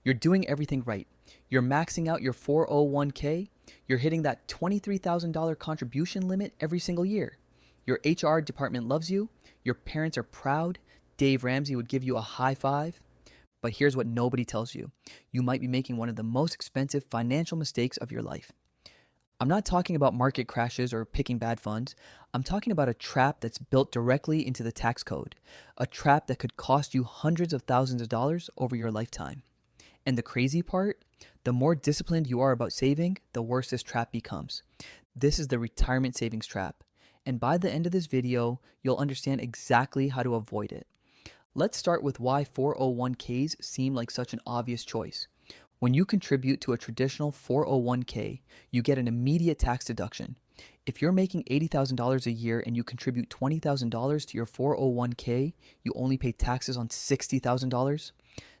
You're doing everything right. You're maxing out your 401k. You're hitting that $23,000 contribution limit every single year. Your HR department loves you. Your parents are proud. Dave Ramsey would give you a high five. But here's what nobody tells you. You might be making one of the most expensive financial mistakes of your life. I'm not talking about market crashes or picking bad funds. I'm talking about a trap that's built directly into the tax code, a trap that could cost you hundreds of thousands of dollars over your lifetime. And the crazy part, the more disciplined you are about saving, the worse this trap becomes. This is the retirement savings trap. And by the end of this video, you'll understand exactly how to avoid it. Let's start with why 401ks seem like such an obvious choice. When you contribute to a traditional 401k, you get an immediate tax deduction. If you're making $80,000 a year and you contribute $20,000 to your 401k, you only pay taxes on $60,000.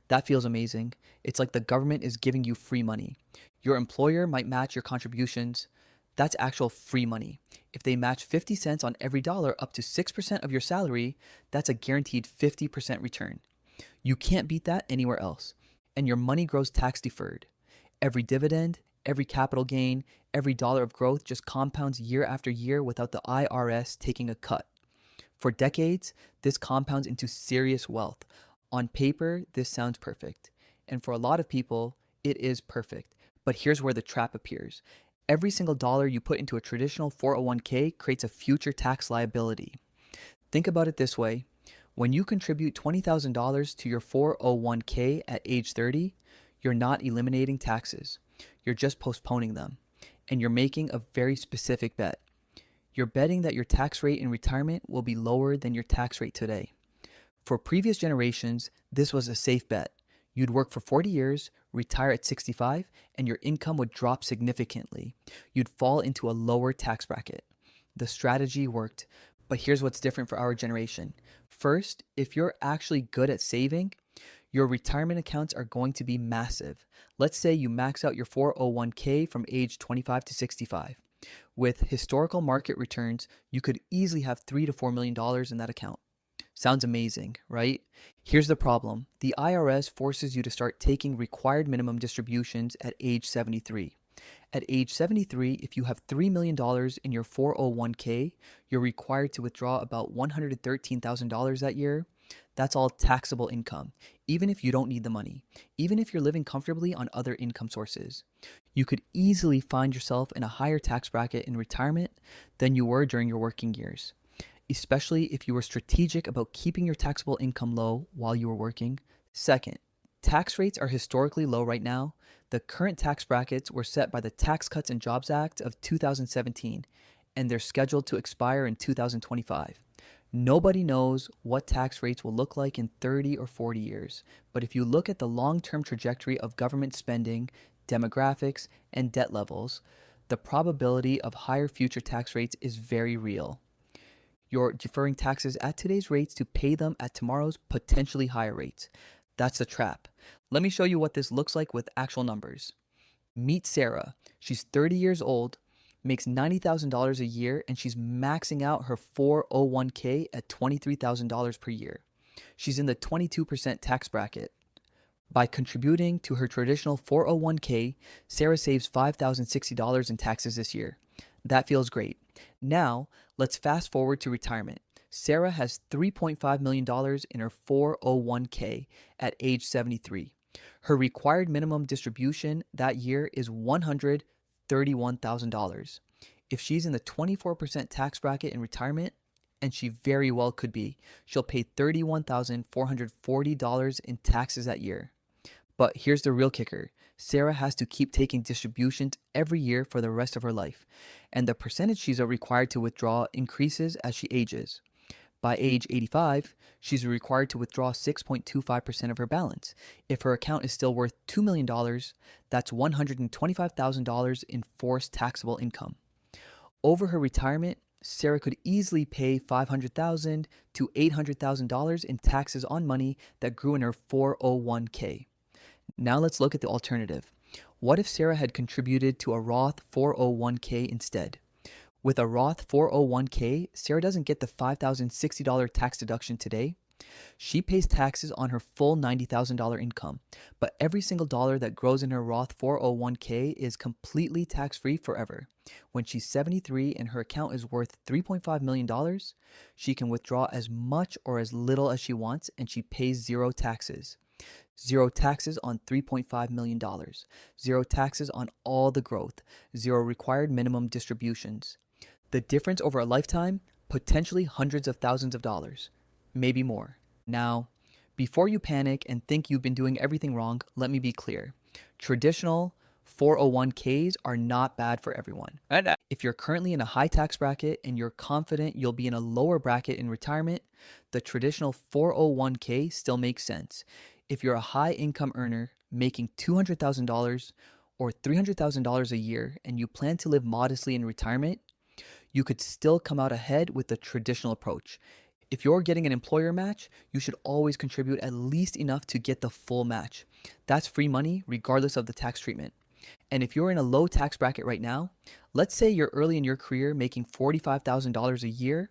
That feels amazing. It's like the government is giving you free money. Your employer might match your contributions. That's actual free money. If they match 50 cents on every dollar up to 6% of your salary, that's a guaranteed 50% return. You can't beat that anywhere else. And your money grows tax deferred. Every dividend, every capital gain, every dollar of growth just compounds year after year without the IRS taking a cut. For decades, this compounds into serious wealth. On paper, this sounds perfect. And for a lot of people, it is perfect. But here's where the trap appears. Every single dollar you put into a traditional 401k creates a future tax liability. Think about it this way. When you contribute $20,000 to your 401k at age 30, you're not eliminating taxes. You're just postponing them. And you're making a very specific bet. You're betting that your tax rate in retirement will be lower than your tax rate today. For previous generations, this was a safe bet. You'd work for 40 years, retire at 65, and your income would drop significantly. You'd fall into a lower tax bracket. The strategy worked, but here's what's different for our generation. First, if you're actually good at saving, your retirement accounts are going to be massive. Let's say you max out your 401k from age 25 to 65. With historical market returns, you could easily have $3 to $4 million in that account. Sounds amazing, right? Here's the problem. The IRS forces you to start taking required minimum distributions at age 73. At age 73, if you have $3 million in your 401k, you're required to withdraw about $113,000 that year. That's all taxable income, even if you don't need the money, even if you're living comfortably on other income sources. You could easily find yourself in a higher tax bracket in retirement than you were during your working years, especially if you were strategic about keeping your taxable income low while you were working. Second, tax rates are historically low right now. The current tax brackets were set by the Tax Cuts and Jobs Act of 2017, and they're scheduled to expire in 2025. Nobody knows what tax rates will look like in 30 or 40 years, but if you look at the long-term trajectory of government spending, demographics, and debt levels, the probability of higher future tax rates is very real. You're deferring taxes at today's rates to pay them at tomorrow's potentially higher rates. That's the trap. Let me show you what this looks like with actual numbers. Meet Sarah. She's 30 years old, makes $90,000 a year, and she's maxing out her 401k at $23,000 per year. She's in the 22% tax bracket. By contributing to her traditional 401k, Sarah saves $5,060 in taxes this year. That feels great. Now, let's fast forward to retirement. Sarah has $3.5 million in her 401k at age 73. Her required minimum distribution that year is $131,000. If she's in the 24% tax bracket in retirement, and she very well could be, she'll pay $31,440 in taxes that year. But here's the real kicker. Sarah has to keep taking distributions every year for the rest of her life, and the percentage she's required to withdraw increases as she ages. By age 85, she's required to withdraw 6.25% of her balance. If her account is still worth $2 million, that's $125,000 in forced taxable income. Over her retirement, Sarah could easily pay $500,000 to $800,000 in taxes on money that grew in her 401k. Now let's look at the alternative. What if Sarah had contributed to a Roth 401k instead? With a Roth 401k, Sarah doesn't get the $5,060 tax deduction today. She pays taxes on her full $90,000 income, but every single dollar that grows in her Roth 401k is completely tax-free forever. When she's 73 and her account is worth $3.5 million, she can withdraw as much or as little as she wants, and she pays zero taxes. Zero taxes on $3.5 million. Zero taxes on all the growth. Zero required minimum distributions. The difference over a lifetime, potentially hundreds of thousands of dollars, maybe more. Now, before you panic and think you've been doing everything wrong, let me be clear. Traditional 401ks are not bad for everyone. If you're currently in a high tax bracket and you're confident you'll be in a lower bracket in retirement, the traditional 401k still makes sense. If you're a high income earner making $200,000 or $300,000 a year and you plan to live modestly in retirement, you could still come out ahead with the traditional approach. If you're getting an employer match, you should always contribute at least enough to get the full match. That's free money regardless of the tax treatment. And if you're in a low tax bracket right now, let's say you're early in your career making $45,000 a year,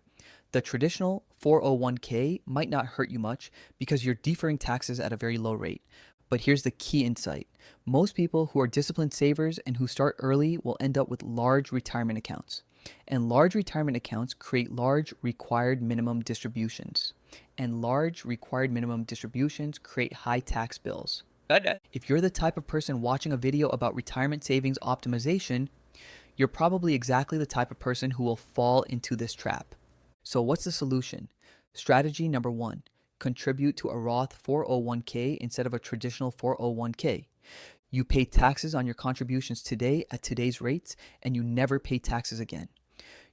the traditional 401k might not hurt you much because you're deferring taxes at a very low rate. But here's the key insight. Most people who are disciplined savers and who start early will end up with large retirement accounts. And large retirement accounts create large required minimum distributions. And large required minimum distributions create high tax bills. If you're the type of person watching a video about retirement savings optimization, you're probably exactly the type of person who will fall into this trap. So what's the solution? Strategy number 1, contribute to a Roth 401k instead of a traditional 401k. You pay taxes on your contributions today at today's rates, and you never pay taxes again.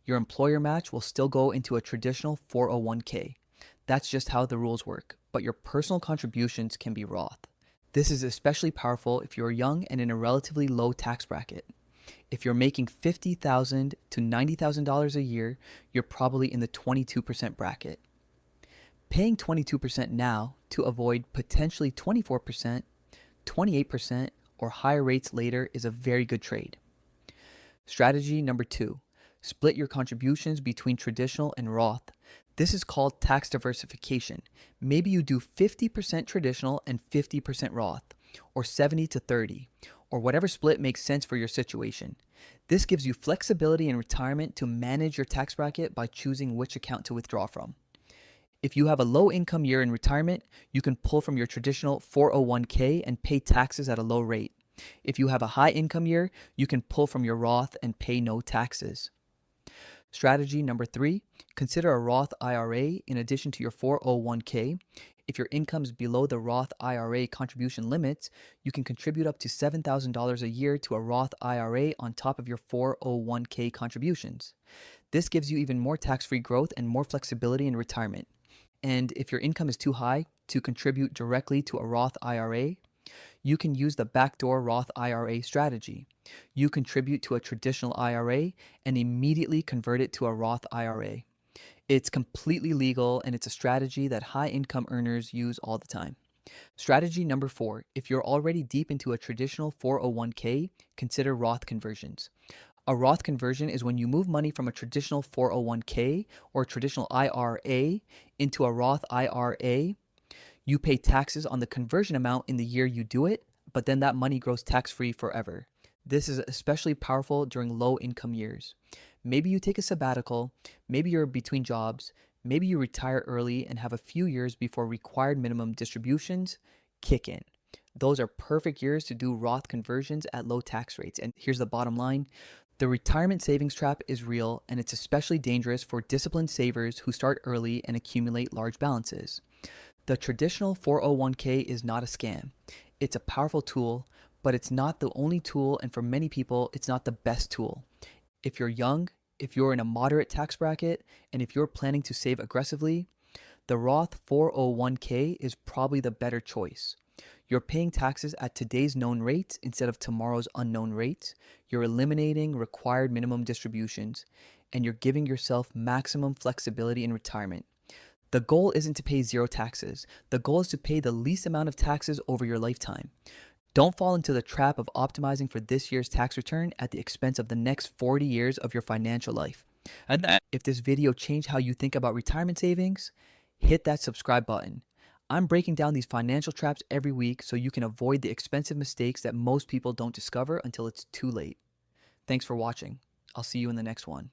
Your employer match will still go into a traditional 401k. That's just how the rules work, but your personal contributions can be Roth. This is especially powerful if you're young and in a relatively low tax bracket. If you're making $50,000 to $90,000 a year, you're probably in the 22% bracket. Paying 22% now to avoid potentially 24%, 28%, or higher rates later is a very good trade. Strategy number 2, split your contributions between traditional and Roth. This is called tax diversification. Maybe you do 50% traditional and 50% Roth, or 70 to 30, or whatever split makes sense for your situation. This gives you flexibility in retirement to manage your tax bracket by choosing which account to withdraw from. If you have a low income year in retirement, you can pull from your traditional 401k and pay taxes at a low rate. If you have a high income year, you can pull from your Roth and pay no taxes. Strategy number 3, consider a Roth IRA in addition to your 401k. If your income is below the Roth IRA contribution limits, you can contribute up to $7,000 a year to a Roth IRA on top of your 401k contributions. This gives you even more tax-free growth and more flexibility in retirement. And if your income is too high to contribute directly to a Roth IRA, you can use the Backdoor Roth IRA strategy. You contribute to a traditional IRA and immediately convert it to a Roth IRA. It's completely legal, and it's a strategy that high-income earners use all the time. Strategy number 4, if you're already deep into a traditional 401k, consider Roth conversions. A Roth conversion is when you move money from a traditional 401k or traditional IRA into a Roth IRA. You pay taxes on the conversion amount in the year you do it, but then that money grows tax-free forever. This is especially powerful during low-income years. Maybe you take a sabbatical, maybe you're between jobs, maybe you retire early and have a few years before required minimum distributions kick in. Those are perfect years to do Roth conversions at low tax rates. And here's the bottom line. The retirement savings trap is real, and it's especially dangerous for disciplined savers who start early and accumulate large balances. The traditional 401k is not a scam. It's a powerful tool, but it's not the only tool, and for many people, it's not the best tool. If you're young, if you're in a moderate tax bracket, and if you're planning to save aggressively, the Roth 401k is probably the better choice. You're paying taxes at today's known rates instead of tomorrow's unknown rates. You're eliminating required minimum distributions, and you're giving yourself maximum flexibility in retirement. The goal isn't to pay zero taxes. The goal is to pay the least amount of taxes over your lifetime. Don't fall into the trap of optimizing for this year's tax return at the expense of the next 40 years of your financial life. And if this video changed how you think about retirement savings, hit that subscribe button. I'm breaking down these financial traps every week so you can avoid the expensive mistakes that most people don't discover until it's too late. Thanks for watching. I'll see you in the next one.